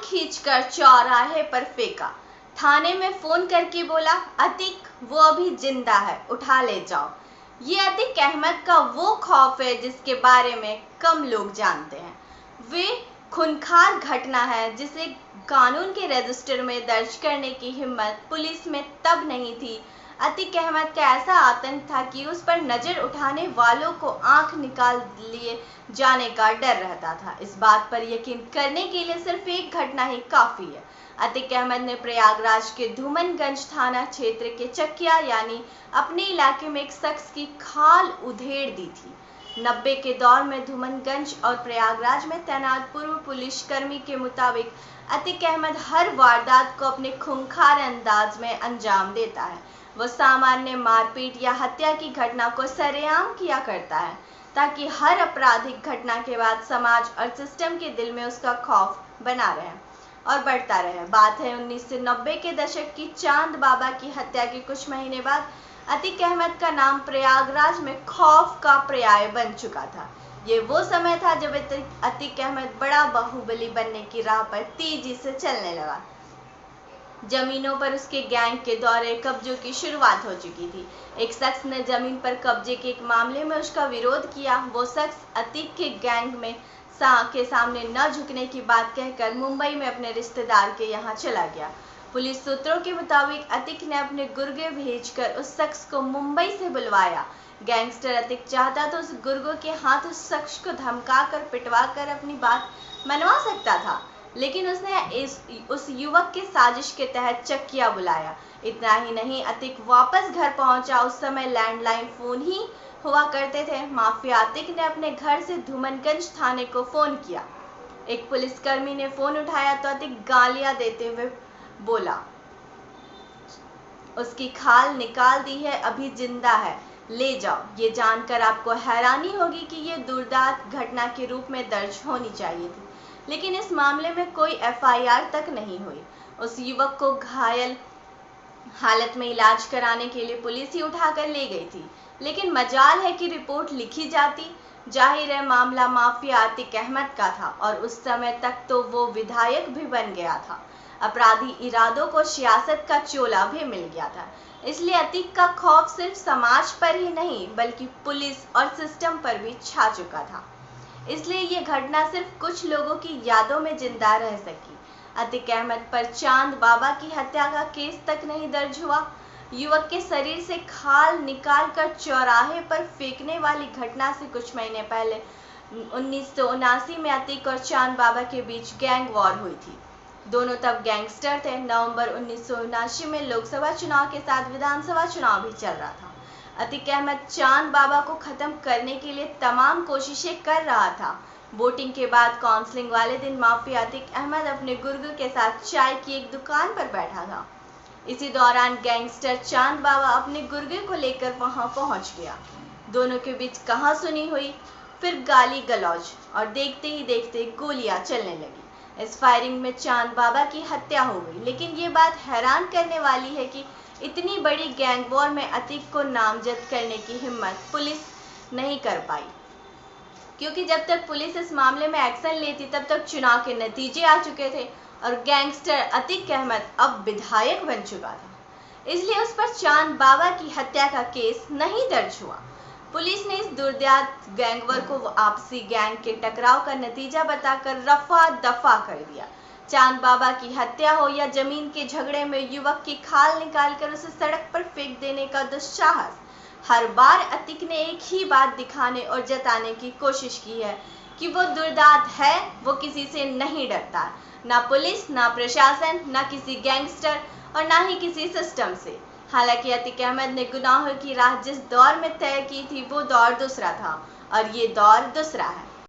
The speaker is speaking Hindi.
खींचकर चौराहे पर फेंका। थाने में फोन करके बोला, अतीक वो अभी जिंदा है, उठा ले जाओ। ये अतीक अहमद का वो खौफ है जिसके बारे में कम लोग जानते हैं। वे खूंखार घटना है जिसे कानून के रजिस्टर में दर्ज करने की हिम्मत पुलिस में तब नहीं थी। अतीक अहमद का ऐसा आतंक था कि उस पर नजर उठाने वालों को आंख निकाल लिए जाने का डर रहता था। इस बात पर यकीन करने के लिए सिर्फ एक घटना ही काफी है। अतीक अहमद ने प्रयागराज के धूमनगंज थाना क्षेत्र के चकिया यानी अपने इलाके में एक शख्स की खाल उधेड़ दी थी। 90 के दौर में धूमनगंज और प्रयागराज में तैनात पूर्व पुलिसकर्मी के मुताबिक अतीक अहमद हर वारदात को अपने खूंखार अंदाज में अंजाम देता है। वो सामान्य मारपीट या हत्या की घटना को सरेआम किया करता है ताकि हर आपराधिक घटना के बाद समाज और सिस्टम के दिल में उसका खौफ बना रहे और बढ़ता रहे। बात है 1990 के दशक की। चांद बाबा की हत्या के कुछ महीने बाद अतीक अहमद का नाम प्रयागराज में खौफ का पर्याय बन चुका था। ये वो समय था जब अतीक अहमद बड़ा बाहुबली बनने की राह पर तेजी से चलने लगा। जमीनों पर उसके गैंग के दौरे कब्जों की शुरुआत हो चुकी थी। एक शख्स ने जमीन पर कब्जे के एक मामले में उसका विरोध किया। वो शख्स अतीक के गैंग में के सामने न झुकने की बात कहकर मुंबई में अपने रिश्तेदार के यहाँ चला गया। पुलिस सूत्रों के मुताबिक अतीक ने अपने गुर्गे भेजकर उस शख्स को मुंबई से बुलवाया। गैंगस्टर अतीक चाहता तो उस गुर्गों के हाथ उस शख्स को धमकाकर पिटवाकर अपनी बात मनवा सकता था, लेकिन उसने उस युवक के साजिश के तहत चकिया बुलाया। इतना ही नहीं, अतीक वापस घर पहुंचा। उस समय लैंडलाइन फोन ही हुआ करते थे। माफिया अतीक ने अपने घर से धूमनगंज थाने को फोन किया। एक पुलिसकर्मी ने फोन उठाया तो अतीक गालियां देते हुए बोला, उसकी खाल निकाल दी है, अभी जिंदा है, ले जाओ। ये जानकर आपको हैरानी होगी कि ये दुर्दांत घटना के रूप में दर्ज होनी चाहिए थी, लेकिन इस मामले में कोई एफआईआर तक नहीं हुई। उस युवक को घायल हालत में इलाज कराने के लिए पुलिस ही उठाकर ले गई थी, लेकिन मजाल है कि रिपोर्ट लिखी जाती। जाहिर है मामला माफिया अतीक अहमद का था और उस समय तक तो वो विधायक भी बन गया था। अपराधी इरादों को सियासत का चोला भी मिल गया था। इसलिए अतीक का खौफ सिर्फ समाज पर ही नहीं बल्कि पुलिस और सिस्टम पर भी छा चुका था। इसलिए ये घटना सिर्फ कुछ लोगों की यादों में जिंदा रह सकी। अतीक अहमद पर चांद बाबा की हत्या का केस तक नहीं दर्ज हुआ। युवक के शरीर से खाल निकालकर चौराहे पर फेंकने वाली घटना से कुछ महीने पहले 1979 में अतीक और चांद बाबा के बीच गैंग वॉर हुई थी। दोनों तब गैंगस्टर थे। नवंबर 1979 में लोकसभा चुनाव के साथ विधानसभा चुनाव भी चल रहा था। अतीक अहमद चांद बाबा को खत्म करने के लिए तमाम कोशिशें कर रहा था। वोटिंग के बाद काउंसलिंग वाले दिन माफिया अतीक अहमद अपने गुर्गों के साथ चाय की एक दुकान पर बैठा था। इसी दौरान गैंगस्टर चांद बाबा अपने गुर्गे को लेकर वहां पहुंच गया। दोनों के बीच कहासुनी हुई, फिर गाली गलौज और देखते ही देखते गोलियां चलने लगी। इस फायरिंग में चांद बाबा की हत्या हो गई। लेकिन ये बात हैरान करने वाली है कि इतनी बड़ी गैंग वॉर में अतीक को नामजद करने की हिम्मत पुलिस नहीं कर पाई, क्योंकि जब तक पुलिस इस मामले में एक्शन लेती तब तक चुनाव के नतीजे आ चुके थे और गैंगस्टर अतीक अहमद अब विधायक बन चुका था। इसलिए उस पर चांद बाबा की हत्या का केस नहीं दर्ज हुआ। पुलिस ने इस दुर्दांत गैंगवर को आपसी गैंग के टकराव का नतीजा बताकर रफा दफा कर दिया। चांद बाबा की हत्या हो या जमीन के झगड़े में युवक की खाल निकालकर उसे सड़क पर फेंक देने का दुस्साहस, हर बार अतीक ने एक ही बात दिखाने और जताने की कोशिश की है कि वो दुर्दांत है, वो किसी से नहीं डरता, ना पुलिस, ना प्रशासन, ना किसी गैंगस्टर और ना ही किसी सिस्टम से। हालांकि अतीक अहमद ने गुनाहों की राह जिस दौर में तय की थी वो दौर दूसरा था और ये दौर दूसरा है।